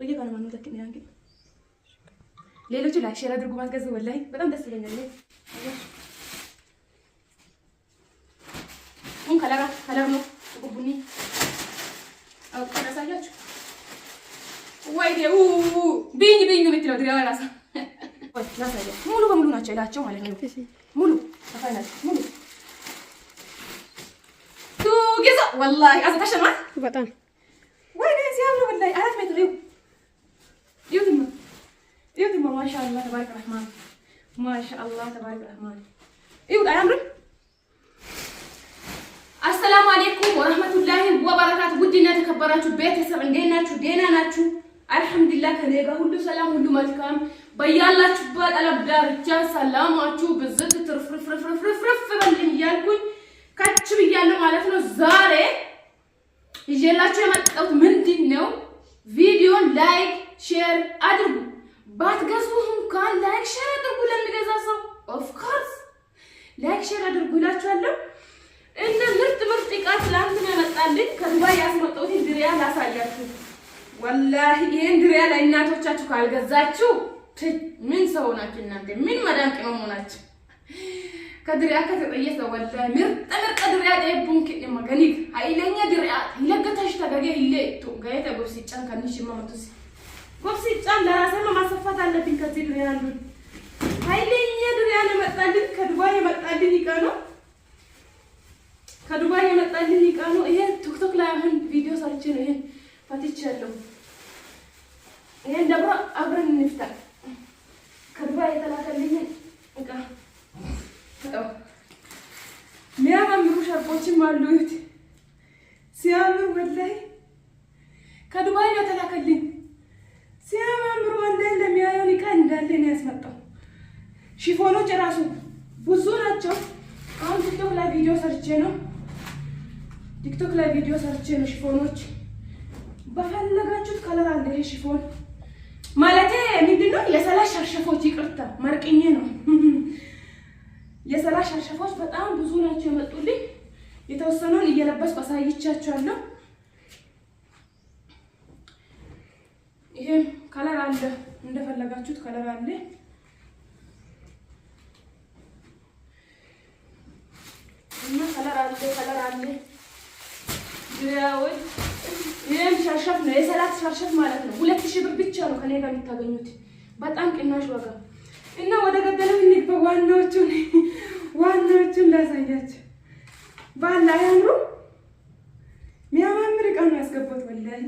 በየቀኑ ማን ተከኝ ያንኪ ሌሎቹ ላይክ ሼር አድርጉ ማስገዝ ወላሂ በጣም ደስ ይለኛል። ከለር ነው ቡኒ አው ከራሳያችሁ ወይኔ ቢኝ የምትለው ድሪያ ራሳ ወይ ላሳያ ሙሉ በሙሉ ናቸው ያላቸው ማለት ነው። ሙሉ ተፋይናል ሙሉ ቱጊዛ ወላሂ አዘታሽማ በጣም ወይኔ ሲያምር ወላሂ 4 ሜትር ይሁንማ ማሻአላህ ተባረከ ረህማን ማሻአላህ ተባረከ ረህማን ይሁን አያምርም? አሰላሙ አለይኩም ወራህመቱላሂ ወበረካቱ። ውድና ተከበራችሁ ቤተሰብ እንዴት ናችሁ? ደህና ናችሁ? አልሐምዱሊላህ ከኔ ጋር ሁሉ ሰላም ሁሉ መልካም። በያላችሁበት ዓለም ዳርቻ ሰላማችሁ ብዝት ትርፍርፍርፍርፍርፍ በልኝ እያልኩኝ ከች ብያለሁ ማለት ነው። ዛሬ ይዤላችሁ የመጣሁት ምንድን ነው? ቪዲዮን ላይክ ሼር አድርጉ። ባትገዙም እንኳን ላይክ ሼር አድርጉ። ለሚገዛ ሰው ኦፍ ኮርስ ላይክ ሼር አድርጉ እላችኋለሁ። እንደ ምርጥ ዕቃ ትላንትና ያመጣልኝ ከዱባይ ያስመጣሁት ድሪያ ላሳያችሁ። ወላሂ ይሄን ድሪያ ለእናቶቻችሁ ካልገዛችሁ ምን ሰው ናችሁ እናንተ? ምን መዳም ቅመም ናችሁ? ከድሪያ ከተጠየሰ ወላሂ ምርጥ ድሪያ ደቡን ከደማ ገኒ ኃይለኛ ድሪያ ይለገታሽ ተገገ ይለ ጋይታ ጎብሲጫን ከንሽ ማመቱስ ጎብሲጫን ለራሴ ማሰፋት አለብኝ። ከዚህ ድሪያ አንዱ ኃይለኛ ድሪያ ነው መጣልኝ። ከዱባይ የመጣልኝ ዕቃ ነው። ከዱባይ የመጣልኝ ዕቃ ነው። ይሄ ቲክቶክ ላይ አሁን ቪዲዮ ሰርቼ ነው ይሄን ፈትቻለሁ። ይሄን ደግሞ አብረን እንፍታ። ከዱባይ የተላከልኝ ዕቃ ተጣው የሚያማምሩ ሻርፖችም አሉት። ሲያምር ወላሂ ከዱባይ ነው የተላከልኝ። ሲያማምሩ ወላሂ ለሚያየው ዕቃ እንዳለ ነው ያስመጣው። ሽፎኖች ራሱ ብዙ ናቸው። አሁን ቲክቶክ ላይ ቪዲዮ ሰርቼ ነው ሽፎኖች በፈለጋችሁት ከለር አለ። ይሄ ሽፎን ማለቴ ምንድነው? የሰላሽ ሸርሸፎች ይቅርታ ማርቅኜ ነው። የሰላሽ ሸርሸፎች በጣም ብዙ ናቸው የመጡልኝ። የተወሰነውን እየለበስኩ አሳይቻችኋለሁ። ይሄ ከለር አለ፣ እንደፈለጋችሁት ከለር አለ። እና ከለር አለ ድሪያዎች። ይሄም ሸርሸፍ ነው፣ የሰላት ሸርሸፍ ማለት ነው። 2000 ብር ብቻ ነው ከኔ ጋር የምታገኙት፣ በጣም ቅናሽ ዋጋ። እና ወደ ገደለው እንግባ። ዋናዎቹን ላሳያችሁ። ባላ ያምሩ የሚያማምር ዕቃ ነው ያስገባሁት። ወላሂ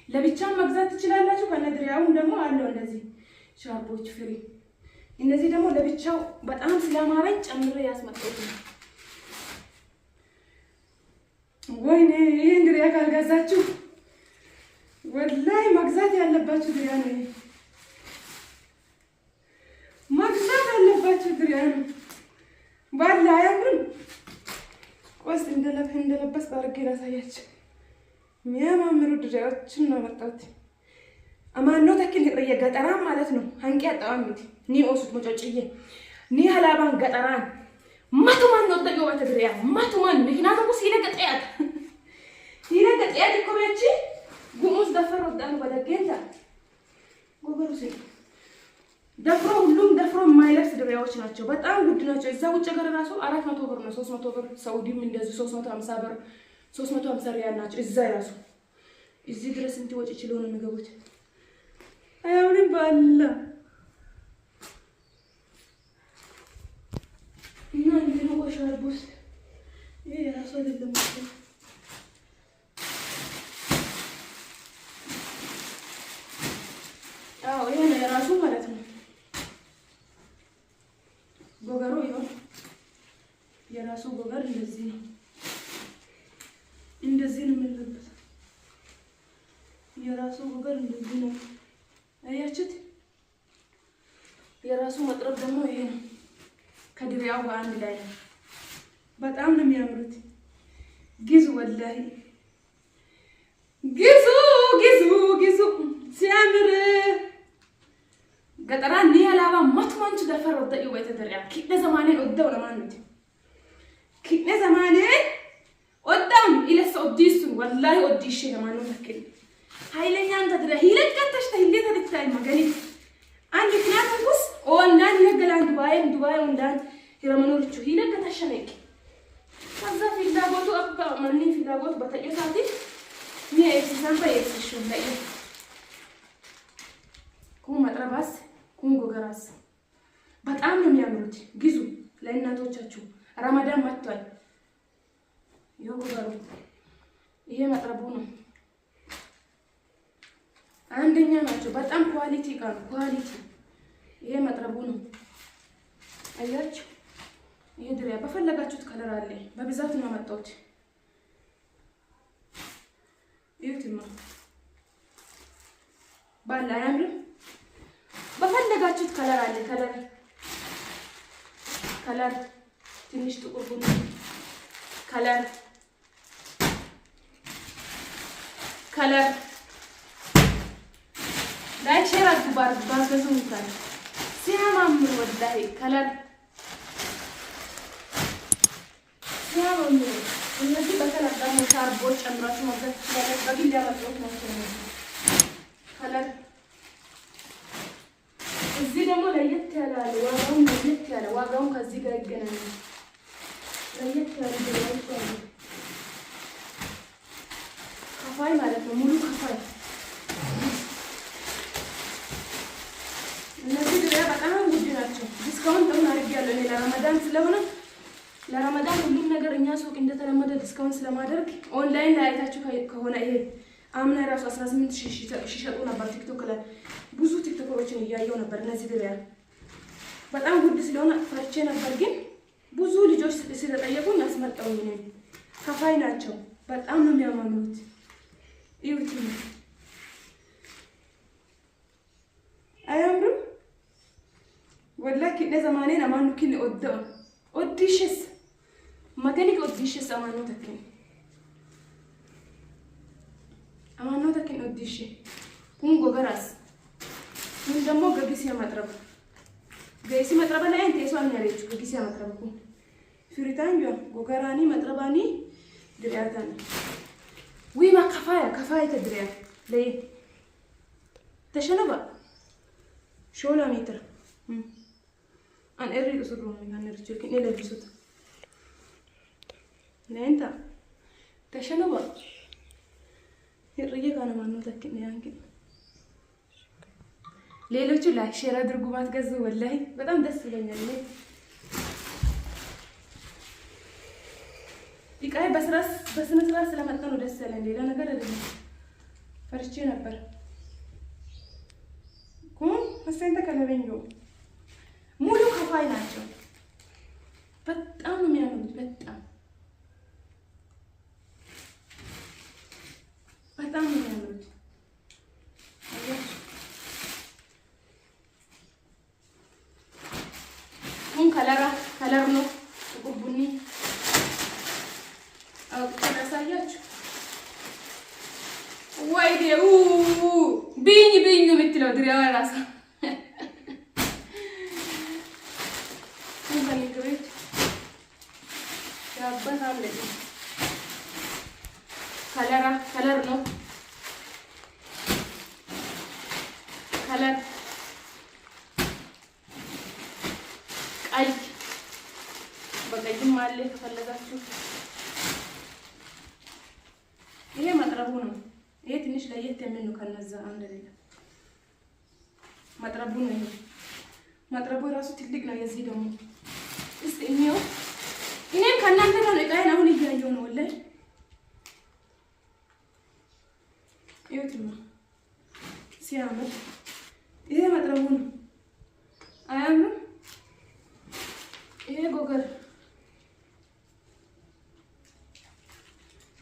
ለብቻም መግዛት ትችላላችሁ። ከነድሪያውም ደግሞ አለው እንደዚህ ሻርፖች ፍሪ። እነዚህ ደግሞ ለብቻው በጣም ስለማራጭ ጨምሬ ያስመጣሁት ነው። ወይኔ ይሄን ድሪያ ካልገዛችሁ ወላሂ መግዛት ያለባችሁ ድሪያ ነው። መግዛት ያለባችሁ ድሪያ ነው። ባላ ያምር ቆስ እንደለበስ ባርጌ ላሳያችሁ። የሚያማምሩ ድሪያዎችን ነው መጣሁት። አማኖ ተክል ይጥረየ ገጠራን ማለት ነው። አንቂ አጣዋምት ኒ ኦሱት መጨጭዬ ኒ ሀላባን ገጠራን ማቱማን ነው ተገው ተድሪያ ማቱማን ምክንያቱም ሲለቀጠያት ኮሜቺ ጉሙስ ደፈሮ ዳን ወደገንታ ጎበሩሲ ደፍሮ ሁሉም ደፍሮ የማይለብስ ድሪያዎች ናቸው። በጣም ውድ ናቸው። እዛ ውጭ ሀገር ራሱ 400 ብር ነው፣ 300 ብር። ሳውዲም እንደዚህ 350 ብር 350 ሪያል ናቸው። እዛ ራሱ እዚህ ድረስ እንት ወጪ ይችላል ነው የሚገቡት። አይሆንም ባላ እና እንዴት ነው ሻርቡስ? ይሄ ራሱ አይደለም ማለት ይሄ ነው የራሱ ማለት ነው። ጎገሩ ይሆን የራሱ ጎገር እንደዚህ ነው የምንለብሰው። የራሱ ጎገር እንደዚህ ነው። አያችሁት? የራሱ መጥረብ ደግሞ ይሄ ነው። ከድሪያው ጋር አንድ ላይ በጣም ነው የሚያምሩት። ግዙ ወላሂ ግዙ ሲያምር ገጠራን ኒያላባ ማትማንቹ ደፈር ወደይ ወይ ተደሪያ ኪደ ዘማኔን ወደው ለማንት ኪደ ዘማኔን ወዳም ኢለስ ኦዲሱ ወላሂ ኦዲሽ ለማን ተከል ኃይለኛ አንተ ድረ ይለቀተሽ ላይ magani አንድ ክላስ ውስጥ ኦንላይን ነገላን ዱባይ ኦንላይን ይረመኖቹ ይነገ ተሸነቂ ከዛ ፍላጎቱ አባ ማንኒ ፍላጎት በተጨሳቲ ነው በየስሽው ላይ ኩን መጥረባስ ኩን ጎገራስ በጣም ነው የሚያምሩት ግዙ ለእናቶቻችሁ ረመዳን መጥቷል ይወገሩ ይሄ መጥረቡ ነው አንደኛ ናቸው በጣም ኳሊቲ ጋር ኳሊቲ ይሄ መጥረቡ ነው አያችሁ ይሄ ድሪያ በፈለጋችሁት ከለር አለ በብዛት ነው መጣሁት ይሁንማ ባላ ያምር በፈለጋችሁት ከለር አለ ከለር ትንሽ ጥቁር ቡኒ ከለር ላይክ ሼር አድርጉ ባርገዙም ካለ ሲያማምሩ ወላሂ ከለር ሲያማምሩ እነዚህ በከለር ደግሞ ሻርቦች ጨምራችሁ ማዘዝ ይችላል በግል ያመጣሁት ነው ከለር እዚህ ደግሞ ለየት ያለ ዋጋውን ከዚህ ጋር ይገናኛል ለየት ያለ ከፋይ ማለት ነው ሙሉ ከፋይ እነዚህ ድሪያ በጣም ውድ ናቸው ዲስካውንት አሁን አድርጌያለሁ እኔ ለረመዳን ስለሆነ ለረመዳን ሁሉም ነገር እኛ ሱቅ እንደተለመደ ዲስካውንት ስለማደርግ ኦንላይን ላይ አይታችሁ ከሆነ ይሄ አምና ራሱ 18000 ሸጡ ነበር ቲክቶክ ላይ ብዙ ቲክቶከሮችን እያየው ነበር እነዚህ ድሪያ በጣም ውድ ስለሆነ ፈርቼ ነበር ግን ብዙ ልጆች ስለጠየቁኝ አስመጣሁኝ እኔ ከፋይ ናቸው በጣም ነው የሚያማምሩት ይሁት አያምሩም ወላሂ ለዘማኔ ለማኑ ኪን ኦዲሽስ magani ኦዲሽስ አማኑ ተከኝ ኦዲሽ ኩን ጎገራስ ምን ደግሞ ገጊስ ያማጥረብ ገይሲ መጥረባ ላይ እንት የሷን ያለች ገጊስ ያማጥረብ ኩን ፍሪታንጆ ጎገራኒ መጥረባኒ ድሪያታኒ ዊማ ከፋያ ተድሪያ ለይ ተሸነባ ሾላ ሜትር አን እሪ ቁስሩ ምን ነርችል ከኔ ለብሱት ለእንታ ተሸነባ ይርየ ካነ ማን ነው ተከነ ያንኪ ሌሎቹ ላይክ ሼር አድርጉ ማትገዙ ወላሂ በጣም ደስ ይለኛል እኔ ይቃይ በስነ ስርዓት ስለመጣ ነው ደስ ያለኝ ሌላ ነገር አይደለም ፈርቼ ነበር ኩን አሰንተ ከለበኝ ሙሉ ከፋይ ናቸው በጣም ነው የሚያምሩት በጣም ነው የሚያምሩት ኩን ከለር ነው ጥቁር ቡኒ ታሳያችሁ ወይዴ ቢኝ ነው የምትለው ድሪያዋ ራሳ እንፈልግበት ያበታል ከለር ነው ቀይ በቀይም አለ ከፈለጋችሁ ይሄ መጥረቡ ነው ይሄ ትንሽ ለየት የሚል ነው ከነዛ አንድ ላይ መጥረቡ ነው ይሄ መጥረቡ ራሱ ትልቅ ነው የዚህ ደግሞ እስቲ እኔው ከእናንተ ጋር ነው ቃይን አሁን እያየሁ ነው ወላሂ ይወጥማ ሲያምር ይሄ መጥረቡ ነው አያምርም ይሄ ጎገር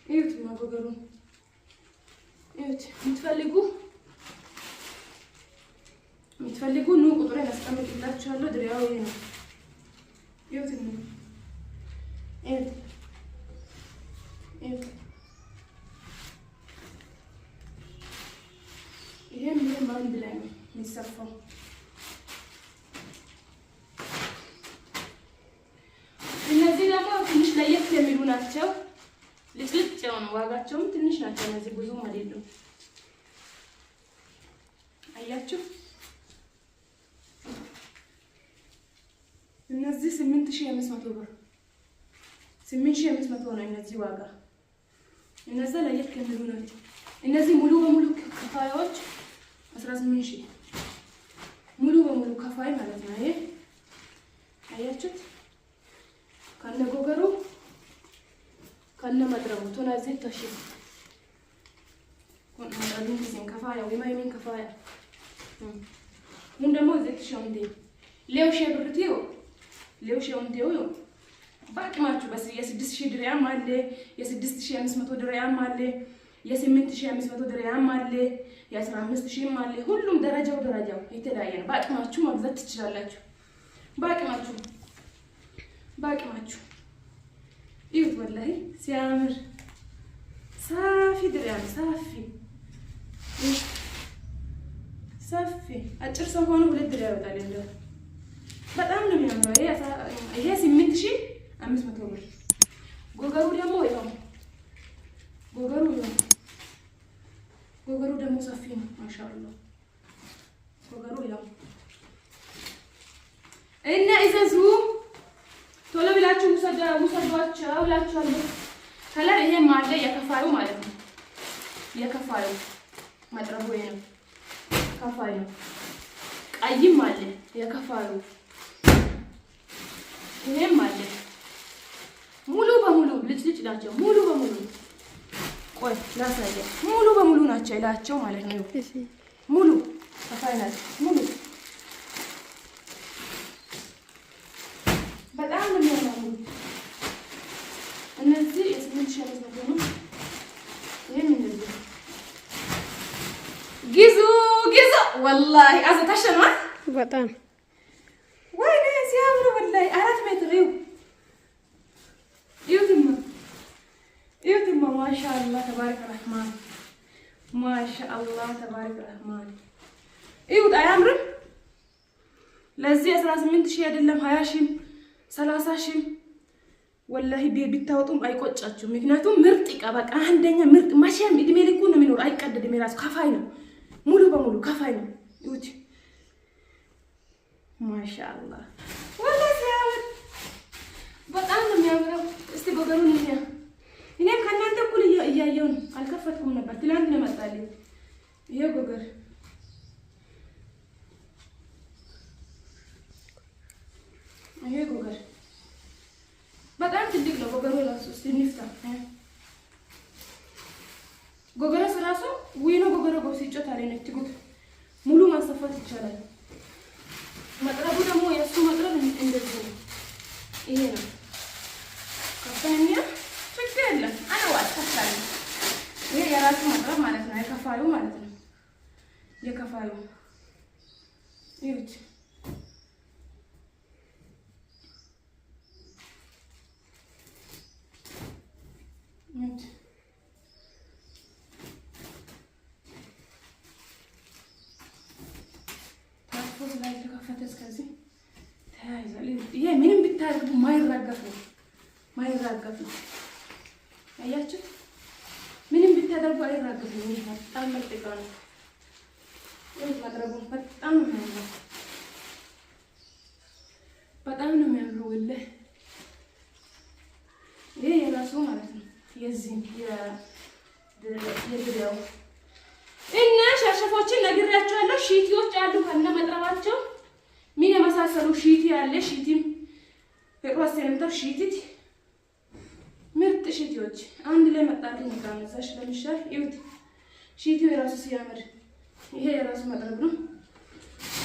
ይወጥማ ጎገሩ ይወጥ የምትፈልጉ ኑ ቁጥሬን አስቀምጥላችኋለሁ ድሪያው ይሄ ነው ይወጥማ ይሄ ምን ባንድ ላይ ነው የሚሰፋው እነዚህ ደግሞ ትንሽ ለየት የሚሉ ናቸው ልጭልጭ ነው ዋጋቸውም ትንሽ ናቸው እነዚህ ብዙም አይደሉም አያችሁ እነዚህ 8500 ብር 8500 ነው እነዚህ ዋጋ። እነዛ ለየት የሚሉ ናቸው። እነዚህ ሙሉ በሙሉ ከፋዮች 18000 ሙሉ በሙሉ ከፋይ ማለት ነው። ይሄ አያችሁት ከነ ጎገሩ ከነ መጥረቡ ተናዘይ ታሽ መጥረቡን ሲን ከፋያ ወይ ማይሚን ከፋያ ምን ደግሞ ዘይት ሻምዴ ሌው ሸብርቲው ሌው ሻምዴው ባቅማችሁ በስ የ6000 ድርያም አለ የ6500 ድርያም አለ የ8500 ድርያም አለ የ15000 አለ። ሁሉም ደረጃው የተለያየ ነው። ባቅማችሁ መግዛት ትችላላችሁ። ባቅማችሁ ይሁት ወላሂ ሲያምር ሳፊ ድርያም ሳፊ አጭር ሰው ሆኖ 2 ድርያም ይወጣል። እንደው በጣም ነው የሚያምረው። ይሄ 8500 ብር። ጎገሩ ደግሞ ይሄው ጎገሩ ደግሞ ሰፊ ነው ማሻአላህ። ጎገሩ ይሄው እና ኢዘዙ ቶሎ ብላችሁ ውሰዷቸው እላችኋለሁ። ከለር ይሄም አለ የከፋዩ ማለት ነው። የከፋዩ መጥረቡ ይሄ ነው። ከፋዩ ቀይም አለ የከፋዩ ይሄም አለ። ሙሉ በሙሉ ልጭ ናቸው። ሙሉ በሙሉ ቆይ ላሳየ። ሙሉ በሙሉ ናቸው ይላቸው ማለት ነው። ሙሉ ከፋይ ናቸው ሙሉ በጣም ነው የሚያምሩ እነዚህ የ8500 ነው። ይሄን እንደዚህ ግዙ ወላሂ አዘታሸና በጣም ወይኔ ሲያምሩ ወላሂ 4 ሜትር ይሁትማ ማሻአላህ ተባረከ ረህማን ማሻአላህ ተባረከ ረህማን ይሁት አያምርም? ለዚህ 18000 አይደለም 20000 30000 ወላሂ ቢታወጡም አይቆጫችሁም። ምክንያቱም ምርጥ ዕቃ በቃ አንደኛ ምርጥ ማሽም እድሜ ልኩ ነው የሚኖር። አይቀደድም። የራሱ ከፋይ ነው። ሙሉ በሙሉ ከፋይ ነው። ይሁት ማሻአላህ ወላሂ ሲያምር በጣም ነው የሚያምረው። እስቲ ጎገሩን እንያ እኔም ከእናንተ እኩል እያየሁ ነው። አልከፈትኩም ነበር ትላንት ነው መጣልኝ። ይሄ ጎገር በጣም ትልቅ ነው። ጎገሩ ራሱ ሲኒፍታ ጎገሩ ራሱ ወይኑ ጎገሩ ሲጮት አለኝ ትጉት ሙሉ ማሰፋት ይቻላል። መጥረቡ ደግሞ የሱ መጥረብ እንደዚህ ነው። ይሄ ነው ከፈኛ ችግር የለም። አናዋት ከፋሉ ይሄ የራሱ መጥረብ ማለት ነው። የከፋዩ ማለት ነው። የከፋዩ ይሁት ታፎስ ላይ ተከፈተ። እስከዚህ ተያይዟል። ይሄ ምንም ቢታረጉ ማይራገፍ ነው። አያችሁ ምንም ቢታደርጉ አይራገፍም። ይሄ በጣም ምርጥ ዕቃ ነው። ይሄ ማድረጉ በጣም ነው የሚያምረው። ወላሂ ይሄ የራሱ ማለት ነው። የዚህ የድሬው እና ሸርሸፎችን ነግሬያቸዋለሁ። ሺቲዎች አሉ ከነ መጥረባቸው ምን የመሳሰሉ ሺቲ ያለ ሺቲም የቆስ ሴንተር ሺቲት ምርጥ ሺቲዎች አንድ ላይ መጣልኝ። ካመዛሽ ለምሻል ይሁት ሺቲው የራሱ ሲያምር ይሄ የራሱ መጥረብ ነው።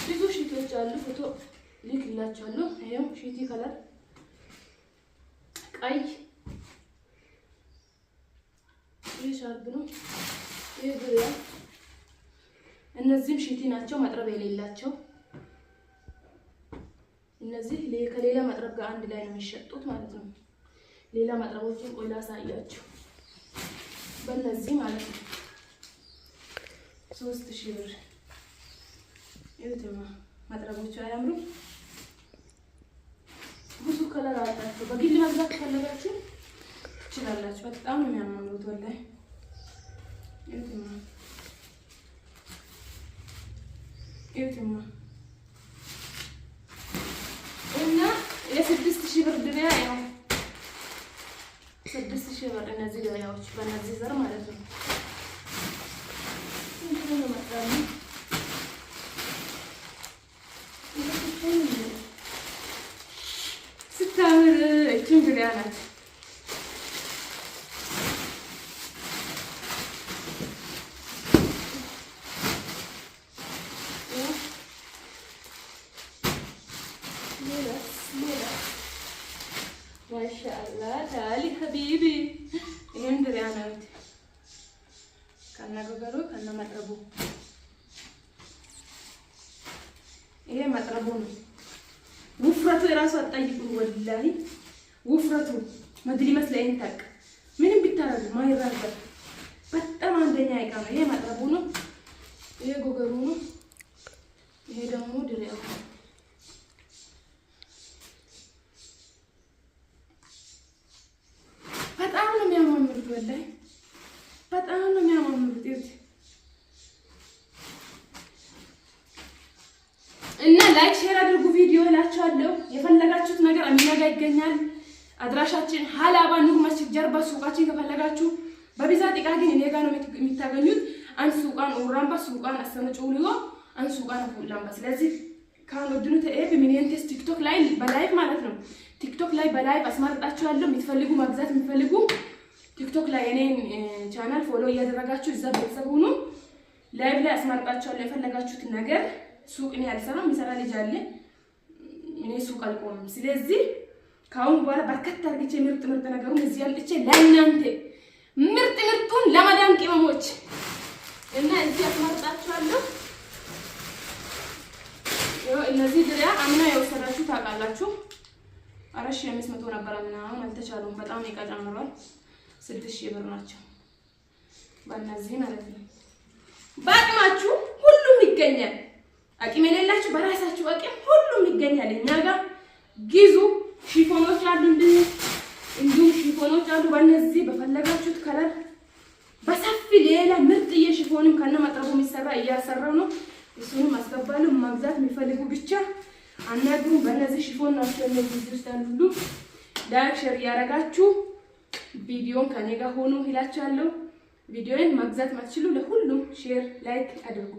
ብዙ ሺቲዎች አሉ። ፎቶ ልክላችኋለሁ። ይሄው ሺቲ ከለር ቀይ ይሄ ሻርፕ ነው። ይሄ ዙሪያ እነዚህም ሺቲ ናቸው፣ መጥረብ የሌላቸው። እነዚህ ከሌላ መጥረብ ጋር አንድ ላይ ነው የሚሸጡት ማለት ነው። ሌላ መጥረቦችን ቆይ ላሳያችሁ። በእነዚህ ማለት ነው 3000 ብር። ይሄማ መጥረቦቹ አያምሩም? ብዙ ከለር አላቸው። በግል መግዛት ከፈለጋችሁ ትችላላችሁ። በጣም ነው የሚያማምሩት ወላሂ። ይሄማ እዩትማ እና የ6000 ብር ድሪያ ያው 6000 ብር እነዚህ ድሪያዎች በእነዚህ ዘር ማለት ነው። እንዴት መጣሉ ስታምር እቺን ድሪያ ናት። ማሻአላህ ታሊ ሀቢቢ ይሄን ድሪያ ናት። ከነገሩ ከነመጥረቡ ይሄ መጥረቡ ነው። ውፍረቱ የራሱ አጠይቁ ወላሂ ውፍረቱ መድሪ መስለኝ ታቅ ምንም ቢታረጉ ማይራገር በጣም አንደኛ እቃ ነው። ይሄ መጥረቡ ነው። ይሄ ጎገሩ ነው። ይሄ ደግሞ ድሪያው በጣም ነው የሚያማምሩት። ወላሂ በጣም ነው የሚያማምሩት። እና ላይክ ሼር አድርጉ ቪዲዮ እላችኋለሁ። የፈለጋችሁት ነገር አሚና ጋር ይገኛል። አድራሻችን ሀላባ ኑር መስጂድ ጀርባ ሱቃችን ከፈለጋችሁ በብዛት እቃ ግን እኔ ጋር ነው የምታገኙት። አንድ ሱቃን ኦራምባ ሱቃን አስተመጪው አንድ ሱቃን ፉላምባ። ስለዚህ ካን ወድኑ ተኤብ ሚኒየንቴስ ቲክቶክ ላይ በላይቭ ማለት ነው። ቲክቶክ ላይ በላይቭ አስመርጣችኋለሁ። የምትፈልጉ መግዛት የምትፈልጉ ቲክቶክ ላይ እኔን ቻናል ፎሎ እያደረጋችሁ እዛ ቤተሰብ ሁኑ። ላይቭ ላይ አስመርጣችኋለሁ የፈለጋችሁት ነገር። ሱቅ እኔ አልሰራም፣ የሚሰራ ልጅ አለ። እኔ ሱቅ አልቆምም። ስለዚህ ካሁን በኋላ በርከት አድርጌ ምርጥ ነገሩን እዚህ ያልጥቼ ለእናንተ ምርጡን ለማዳም ቅመሞች እና እዚህ አስመርጣችኋለሁ። እነዚህ ድሪያ አምና የወሰዳችሁ ታውቃላችሁ። 4500 ነበር አምና። አሁን አልተቻለውም፣ በጣም እቃ ጨምሯል። 6000 ብር ናቸው በእነዚህ ማለት ነው። በአቅማችሁ ሁሉም ይገኛል። አቅም የሌላችሁ በራሳችሁ አቅም ሁሉም ይገኛል። እኛ ጋር ግዙ። ሽፎኖች አሉ እንዲሁም ሽፎኖች አሉ በእነዚህ በፈለጋችሁት ከለር በሰፊ ሌላ ምርጥዬ ሽፎንም ከነ መጥረቡ የሚሰራ እያሰራው ነው። እሱንም አስገባለሁ። መግዛት የሚፈልጉ ብቻ አናግሩን። በእነዚህ ሽፎን ናቸው እነዚህ ውስጥ ያሉ። ላይክ ሼር ያደረጋችሁ ቪዲዮን ከኔ ጋር ሆኖ ይላችኋለሁ። ቪዲዮን መግዛት ማትችሉ ለሁሉም ሼር ላይክ አድርጉ።